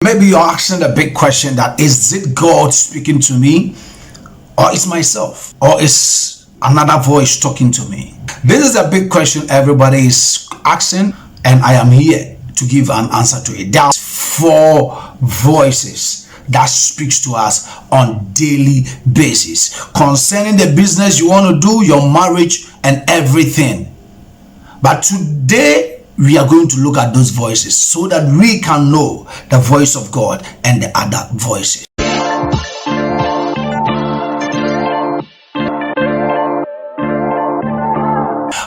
Maybe you're asking a big question, that is it God speaking to me, or is myself, or is another voice talking to me? This is a big question everybody is asking, and I am here to give an answer to it. There are four voices that speaks to us on daily basis concerning the business you want to do, your marriage, and everything. But today we are going to look at those voices so that we can know the voice of God and the other voices.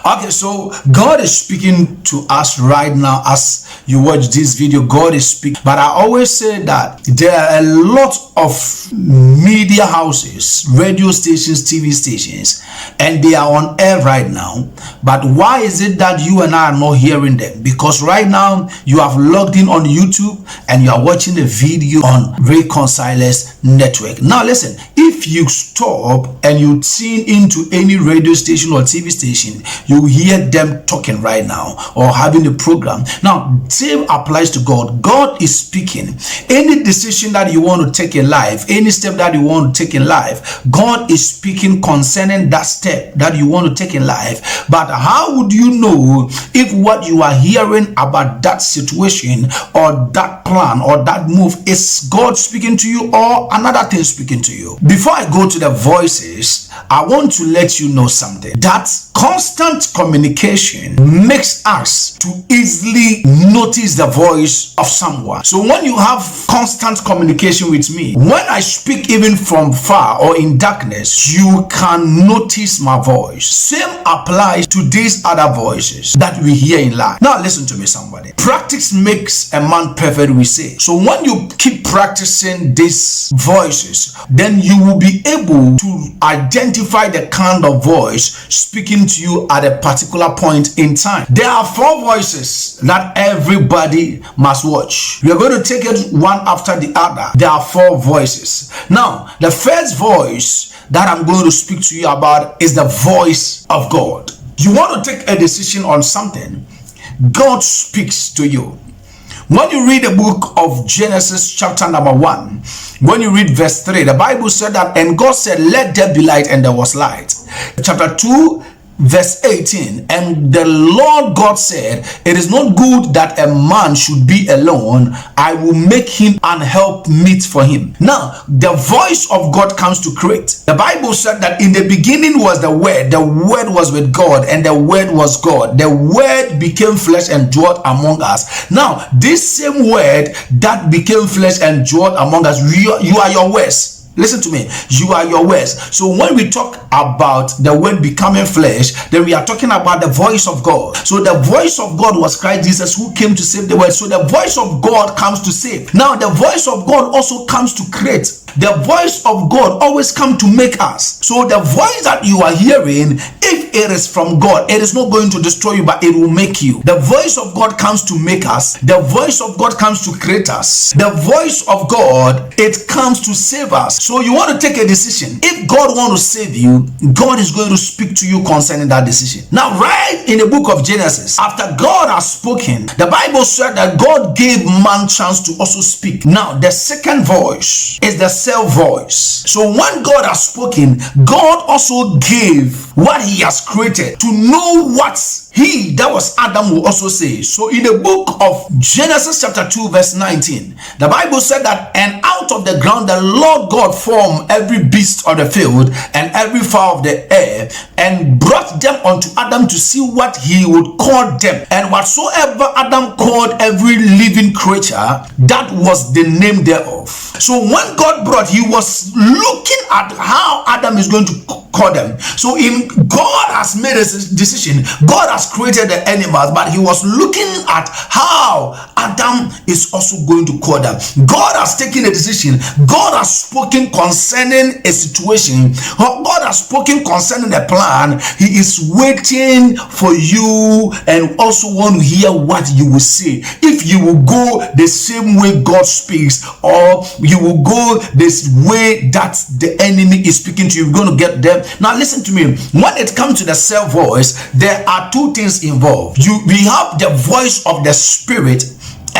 Okay, so God is speaking to us right now as you watch this video. God is speaking, but I always say that there are a lot of media houses, radio stations, TV stations, and they are on air right now. But why is it that you and I are not hearing them? Because right now you have logged in on YouTube and you are watching the video on Reconcilers Network. Now listen, if you stop and you tune into any radio station or TV station, you hear them talking right now or having a program. Now, same applies to God. God is speaking. Any decision that you want to take in life, any step that you want to take in life, God is speaking concerning that step that you want to take in life. But how would you know if what you are hearing about that situation or that plan or that move is God speaking to you or another thing speaking to you? Before I go to the voices, I want to let you know something. That constant communication makes us to easily notice the voice of someone. So when you have constant communication with me, when I speak even from far or in darkness, you can notice my voice. Same applies to these other voices that we hear in life. Now listen to me, somebody. Practice makes a man perfect, we say. So when you keep practicing these voices, then you will be able to identify the kind of voice speaking to you at a particular point in time. There are four voices that everybody must watch. We are going to take it one after the other. There are four voices. Now, the first voice that I'm going to speak to you about is the voice of God. You want to take a decision on something, God speaks to you. When you read the book of Genesis chapter number 1, when you read verse 3, the Bible said that, and God said, let there be light, and there was light. Chapter 2, verse 18, and the Lord God said, it is not good that a man should be alone. I will make him an help meet for him. Now, the voice of God comes to create. The Bible said that in the beginning was the Word was with God, and the Word was God. The Word became flesh and dwelt among us. Now, this same Word that became flesh and dwelt among us, you are your words. Listen to me, you are your words. So when we talk about the word becoming flesh, then we are talking about the voice of God. So the voice of God was Christ Jesus, who came to save the world. So the voice of God comes to save. Now the voice of God also comes to create. The voice of God always comes to make us. So the voice that you are hearing, if it is from God, it is not going to destroy you, but it will make you. The voice of God comes to make us. The voice of God comes to create us. The voice of God, it comes to save us. So you want to take a decision. If God wants to save you, God is going to speak to you concerning that decision. Now, right in the book of Genesis, after God has spoken, the Bible said that God gave man chance to also speak. Now, the second voice is the self voice. So when God has spoken, God also gave what he has created to know what he, that was Adam, will also say. So in the book of Genesis chapter 2 verse 19, the Bible said that, and out of the ground the Lord God formed every beast of the field and every fowl of the air, and brought them unto Adam to see what he would call them. And whatsoever Adam called every living creature, that was the name thereof. So when God brought, he was looking at how Adam is going to call them. So in God has made a decision. God has created the animals, but he was looking at how Adam is also going to call them. God has taken a decision. God has spoken concerning a situation. God has spoken concerning a plan. He is waiting for you and also want to hear what you will say. If you will go the same way God speaks, or you will go this way that the enemy is speaking to you, you're going to get them. Now listen to me. When it comes to the self voice, there are two things involved. We have the voice of the spirit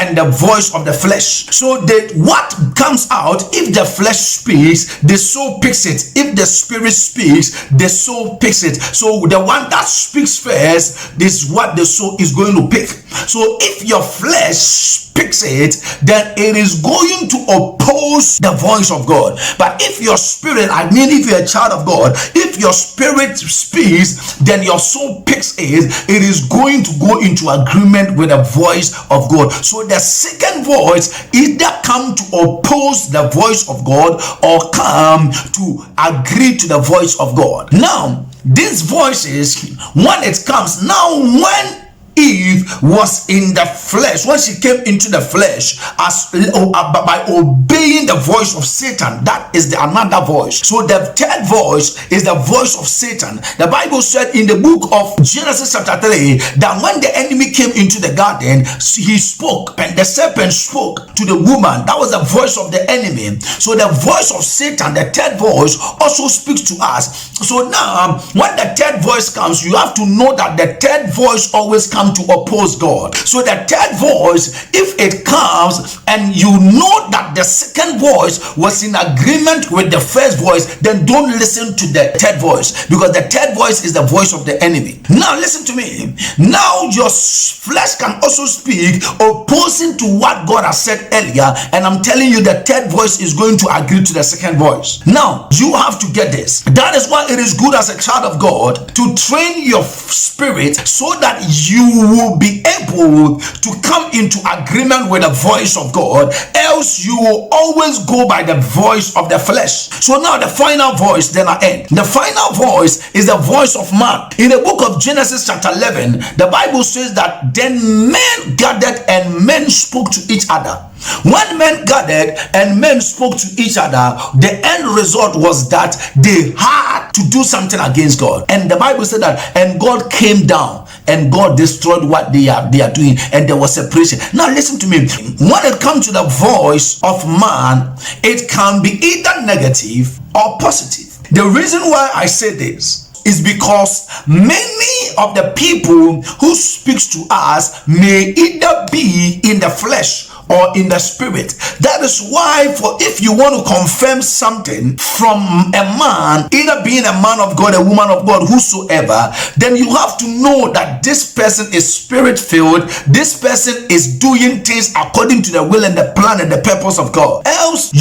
and the voice of the flesh. So what comes out, if the flesh speaks, the soul picks it. If the spirit speaks, the soul picks it. So the one that speaks first, this is what the soul is going to pick. So if your flesh picks it, then it is going to oppose the voice of God. But if your spirit, if you're a child of God, if your spirit speaks, then your soul picks it, it is going to go into agreement with the voice of God. So the second voice either come to oppose the voice of God or come to agree to the voice of God. Now, these voices, when it comes, now when Eve was in the flesh, when she came into the flesh, by obeying the voice of Satan, that is another voice. So the third voice is the voice of Satan. The Bible said in the book of Genesis chapter 3 that when the enemy came into the garden, he spoke, and the serpent spoke to the woman. That was the voice of the enemy. So the voice of Satan, the third voice, also speaks to us. So now when the third voice comes, you have to know that the third voice always comes to oppose God. So the third voice, if it comes and you know that the second voice was in agreement with the first voice, then don't listen to the third voice, because the third voice is the voice of the enemy. Now listen to me. Now your flesh can also speak opposing to what God has said earlier, and I'm telling you the third voice is going to agree to the second voice. Now you have to get this. That is why it is good as a child of God to train your spirit so that you will be able to come into agreement with the voice of God, else you will always go by the voice of the flesh. So now the final voice, then I end. The final voice is the voice of man. In the book of Genesis chapter 11, the Bible says that then men gathered and men spoke to each other. When men gathered and men spoke to each other, the end result was that they had to do something against God. And the Bible said that, and God came down and God destroyed what they are doing, and there was separation. Now listen to me. When it comes to the voice of man, it can be either negative or positive. The reason why I say this is because many of the people who speaks to us may either be in the flesh or in the spirit. That is why, for if you want to confirm something from a man, either being a man of God, a woman of God, whosoever, then you have to know that this person is spirit filled, this person is doing things according to the will and the plan and the purpose of God. Else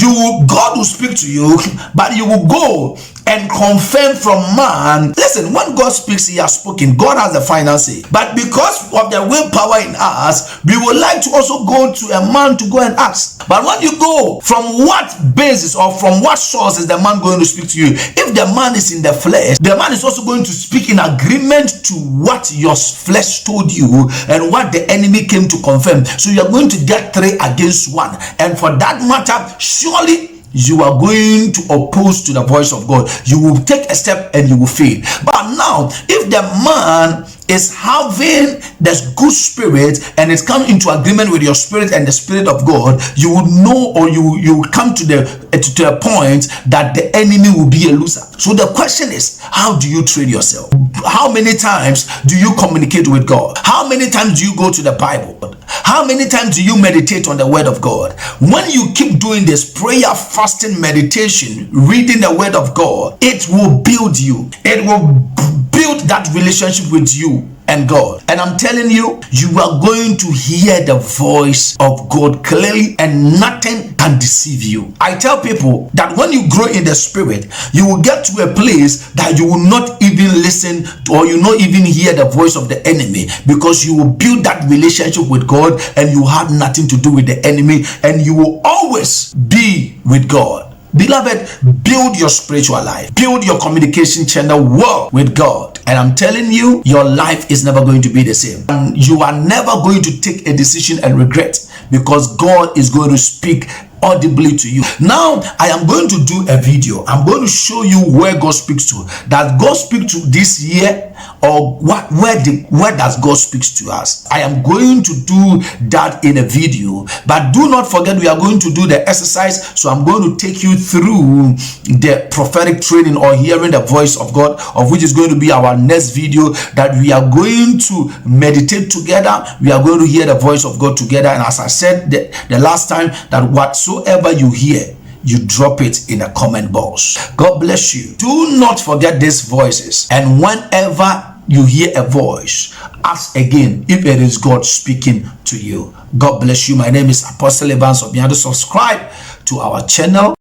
God will speak to you, but you will go and confirm from man. Listen, when God speaks, he has spoken. God has the final say. But because of the willpower in us, we would like to also go to a man to go and ask. But when you go, from what basis or from what source is the man going to speak to you? If the man is in the flesh, the man is also going to speak in agreement to what your flesh told you and what the enemy came to confirm. So you are going to get 3 against 1. And for that matter, surely you are going to oppose to the voice of God. You will take a step and you will fail. But now, if the man is having this good spirit and it's come into agreement with your spirit and the spirit of God, you would know, or you will come to a point that the enemy will be a loser. So the question is, how do you train yourself? How many times do you communicate with God? How many times do you go to the Bible? How many times do you meditate on the word of God? When you keep doing this prayer, fasting, meditation, reading the word of God, it will build you. It will build that relationship with you and God. And I'm telling you, you are going to hear the voice of God clearly, and nothing can deceive you. I tell people that when you grow in the spirit, you will get to a place that you will not even listen to, or you not even hear the voice of the enemy, because you will build that relationship with God and you have nothing to do with the enemy, and you will always be with God. Beloved, build your spiritual life, build your communication channel well with God, and I'm telling you, your life is never going to be the same. And you are never going to take a decision and regret, because God is going to speak audibly to you. Now I am going to do a video. I'm going to show you where God speaks to. Does God speak to this year, or what? Where does God speaks to us? I am going to do that in a video, but do not forget we are going to do the exercise. So I'm going to take you through the prophetic training, or hearing the voice of God, of which is going to be our next video, that we are going to meditate together. We are going to hear the voice of God together. And as I said the last time, that whatsoever you hear, you drop it in the comment box. God bless you. Do not forget these voices, and whenever you hear a voice, ask again if it is God speaking to you. God bless you. My name is Apostle Evans Obiando. Subscribe to our channel.